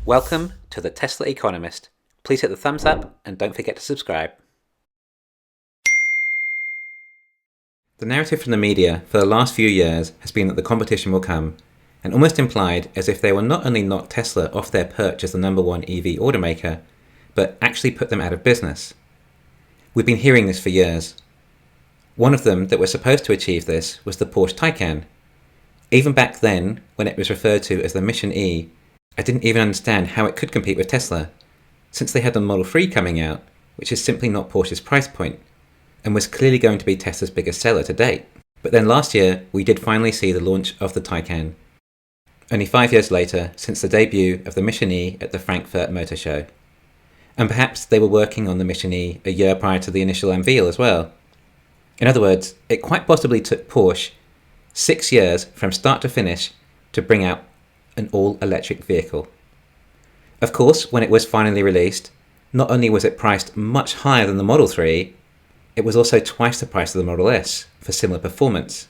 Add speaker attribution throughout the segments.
Speaker 1: Welcome to the Tesla Economist. Please hit the thumbs up and don't forget to subscribe. The narrative from the media for the last few years has been that the competition will come, and almost implied as if they will not only knock Tesla off their perch as the number one EV automaker, but actually put them out of business. We've been hearing this for years. One of them that was supposed to achieve this was the Porsche Taycan. Even back then, when it was referred to as the Mission E, I didn't even understand how it could compete with Tesla, since they had the Model 3 coming out, which is simply not Porsche's price point, and was clearly going to be Tesla's biggest seller to date. But then last year, we did finally see the launch of the Taycan, only 5 years later since the debut of the Mission E at the Frankfurt Motor Show. And perhaps they were working on the Mission E a year prior to the initial unveil as well. In other words, it quite possibly took Porsche 6 years from start to finish to bring out an all-electric vehicle. Of course, when it was finally released, not only was it priced much higher than the Model 3, it was also twice the price of the Model S for similar performance.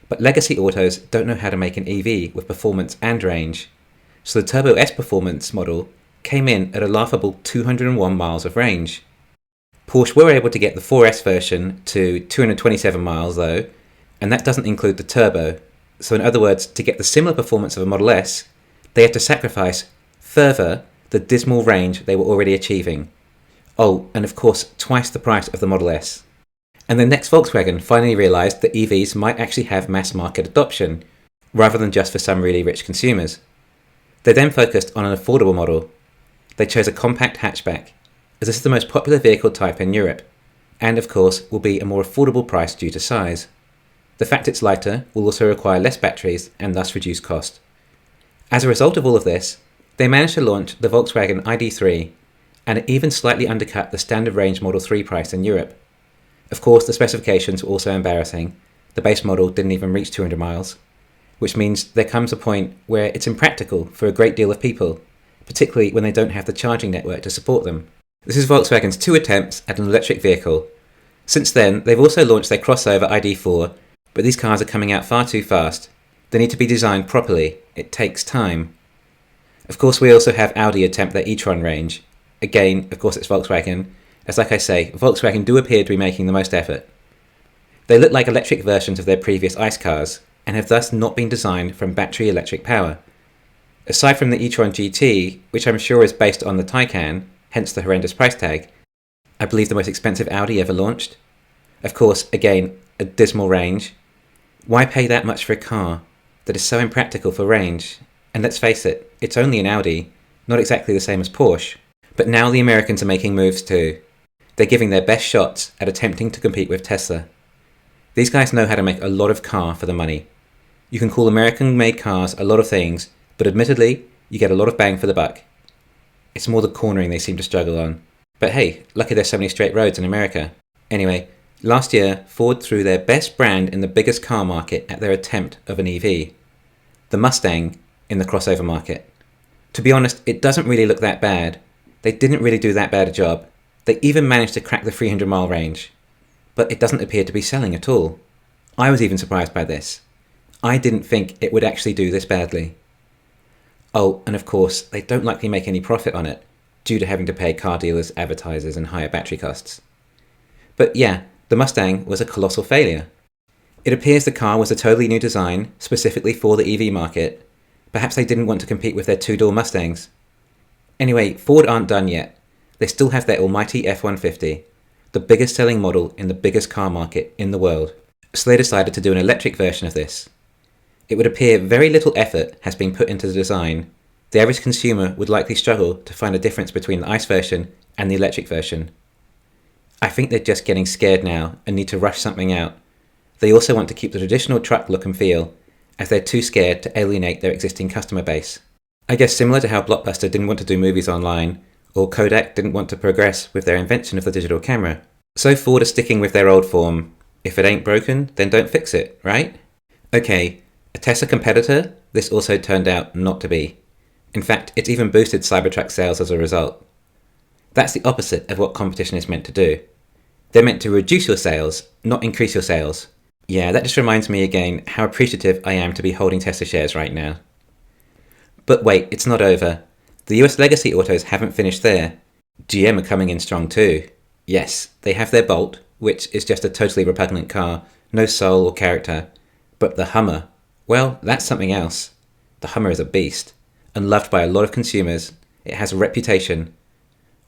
Speaker 1: But legacy autos don't know how to make an EV with performance and range, so the Turbo S Performance model came in at a laughable 201 miles of range. Porsche were able to get the 4S version to 227 miles though, and that doesn't include the turbo. So in other words, to get the similar performance of a Model S, they had to sacrifice further the dismal range they were already achieving. Oh, and of course, twice the price of the Model S. And then next Volkswagen finally realised that EVs might actually have mass market adoption, rather than just for some really rich consumers. They then focused on an affordable model. They chose a compact hatchback, as this is the most popular vehicle type in Europe, and of course will be a more affordable price due to size. The fact it's lighter will also require less batteries and thus reduce cost. As a result of all of this, they managed to launch the Volkswagen ID.3, and it even slightly undercut the standard range Model 3 price in Europe. Of course, the specifications were also embarrassing. The base model didn't even reach 200 miles, which means there comes a point where it's impractical for a great deal of people, particularly when they don't have the charging network to support them. This is Volkswagen's 2 attempts at an electric vehicle. Since then, they've also launched their crossover ID.4, but these cars are coming out far too fast. They need to be designed properly. It takes time. Of course, we also have Audi attempt their e-tron range. Again, of course it's Volkswagen, as like I say, Volkswagen do appear to be making the most effort. They look like electric versions of their previous ICE cars, and have thus not been designed from battery electric power. Aside from the e-tron GT, which I'm sure is based on the Taycan, hence the horrendous price tag, I believe the most expensive Audi ever launched. Of course, again, a dismal range. Why pay that much for a car that is so impractical for range? And let's face it, it's only an Audi, not exactly the same as Porsche. But now the Americans are making moves too. They're giving their best shots at attempting to compete with Tesla. These guys know how to make a lot of car for the money. You can call American-made cars a lot of things, but admittedly, you get a lot of bang for the buck. It's more the cornering they seem to struggle on. But hey, lucky there's so many straight roads in America. Anyway, last year, Ford threw their best brand in the biggest car market at their attempt of an EV, the Mustang, in the crossover market. To be honest, it doesn't really look that bad. They didn't really do that bad a job. They even managed to crack the 300-mile range. But it doesn't appear to be selling at all. I was even surprised by this. I didn't think it would actually do this badly. Oh, and of course, they don't likely make any profit on it, due to having to pay car dealers, advertisers, and higher battery costs. But yeah, the Mustang was a colossal failure. It appears the car was a totally new design, specifically for the EV market. Perhaps they didn't want to compete with their two-door Mustangs. Anyway, Ford aren't done yet. They still have their almighty F-150, the biggest selling model in the biggest car market in the world. So they decided to do an electric version of this. It would appear very little effort has been put into the design. The average consumer would likely struggle to find a difference between the ICE version and the electric version. I think they're just getting scared now and need to rush something out. They also want to keep the traditional truck look and feel, as they're too scared to alienate their existing customer base. I guess similar to how Blockbuster didn't want to do movies online, or Kodak didn't want to progress with their invention of the digital camera. So Ford are sticking with their old form. If it ain't broken, then don't fix it, right? Okay, a Tesla competitor, this also turned out not to be. In fact, it's even boosted Cybertruck sales as a result. That's the opposite of what competition is meant to do. They're meant to reduce your sales, not increase your sales. Yeah, that just reminds me again how appreciative I am to be holding Tesla shares right now. But wait, it's not over. The US legacy autos haven't finished there. GM are coming in strong too. Yes, they have their Bolt, which is just a totally repugnant car, no soul or character. But the Hummer, well, that's something else. The Hummer is a beast, and loved by a lot of consumers. It has a reputation.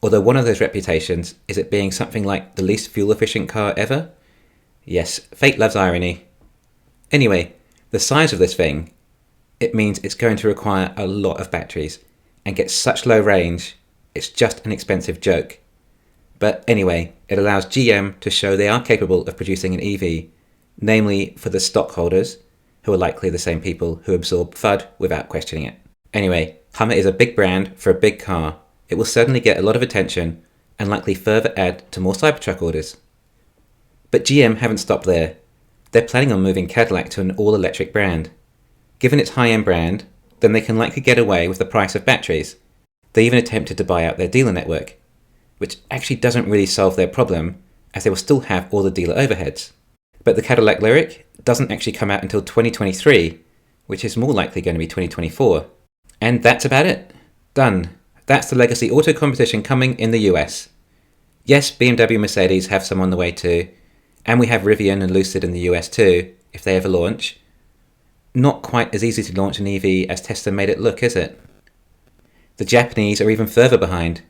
Speaker 1: Although one of those reputations is it being something like the least fuel-efficient car ever. Yes, fate loves irony. Anyway, the size of this thing, it means it's going to require a lot of batteries, and get such low range, it's just an expensive joke. But anyway, it allows GM to show they are capable of producing an EV, namely for the stockholders, who are likely the same people who absorb FUD without questioning it. Anyway, Hummer is a big brand for a big car. It will certainly get a lot of attention and likely further add to more Cybertruck orders. But GM haven't stopped there. They're planning on moving Cadillac to an all-electric brand. Given its high-end brand, then they can likely get away with the price of batteries. They even attempted to buy out their dealer network, which actually doesn't really solve their problem, as they will still have all the dealer overheads. But the Cadillac Lyriq doesn't actually come out until 2023, which is more likely going to be 2024. And that's about it. Done. That's the legacy auto competition coming in the US. Yes, BMW and Mercedes have some on the way too, and we have Rivian and Lucid in the US too, if they ever launch. Not quite as easy to launch an EV as Tesla made it look, is it? The Japanese are even further behind.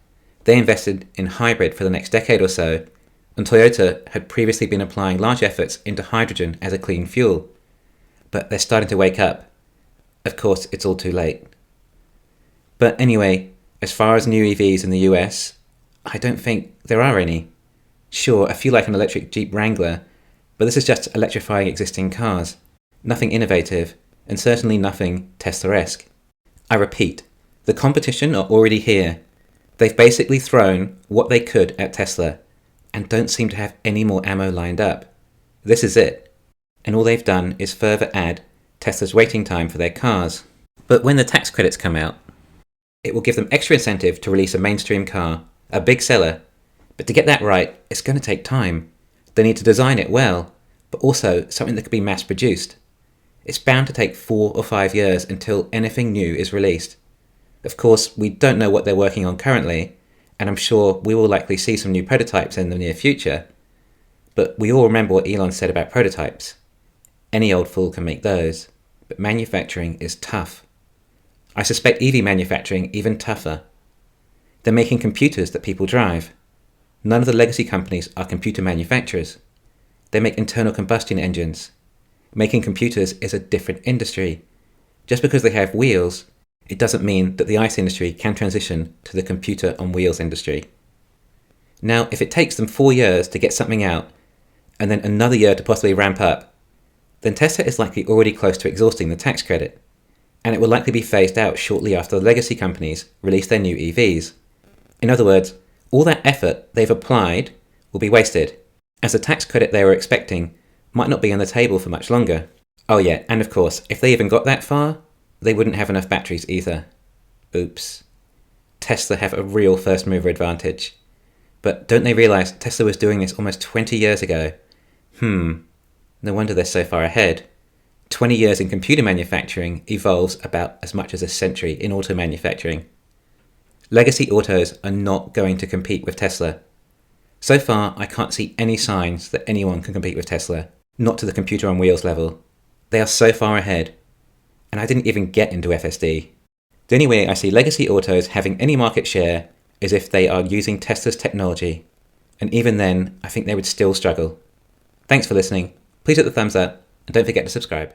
Speaker 1: They invested in hybrid for the next decade or so, and Toyota had previously been applying large efforts into hydrogen as a clean fuel. But they're starting to wake up. Of course, it's all too late. But anyway, as far as new EVs in the US, I don't think there are any. Sure, a few like an electric Jeep Wrangler, but this is just electrifying existing cars. Nothing innovative, and certainly nothing Tesla-esque. I repeat, the competition are already here. They've basically thrown what they could at Tesla, and don't seem to have any more ammo lined up. This is it. And all they've done is further add Tesla's waiting time for their cars. But when the tax credits come out, it will give them extra incentive to release a mainstream car, a big seller. But to get that right, it's going to take time. They need to design it well, but also something that could be mass produced. It's bound to take 4 or 5 years until anything new is released. Of course, we don't know what they're working on currently, and I'm sure we will likely see some new prototypes in the near future. But we all remember what Elon said about prototypes. Any old fool can make those, but manufacturing is tough. I suspect EV manufacturing even tougher. They're making computers that people drive. None of the legacy companies are computer manufacturers. They make internal combustion engines. Making computers is a different industry. Just because they have wheels, it doesn't mean that the ICE industry can transition to the computer on wheels industry. Now, if it takes them 4 years to get something out, and then another year to possibly ramp up, then Tesla is likely already close to exhausting the tax credit, and it will likely be phased out shortly after the legacy companies release their new EVs. In other words, all that effort they've applied will be wasted, as the tax credit they were expecting might not be on the table for much longer. Oh yeah, and of course, if they even got that far, they wouldn't have enough batteries either. Oops. Tesla have a real first mover advantage. But don't they realise Tesla was doing this almost 20 years ago? No wonder they're so far ahead. 20 years in computer manufacturing evolves about as much as a century in auto manufacturing. Legacy autos are not going to compete with Tesla. So far, I can't see any signs that anyone can compete with Tesla, not to the computer on wheels level. They are so far ahead. And I didn't even get into FSD. The only way I see legacy autos having any market share is if they are using Tesla's technology. And even then, I think they would still struggle. Thanks for listening. Please hit the thumbs up, and don't forget to subscribe.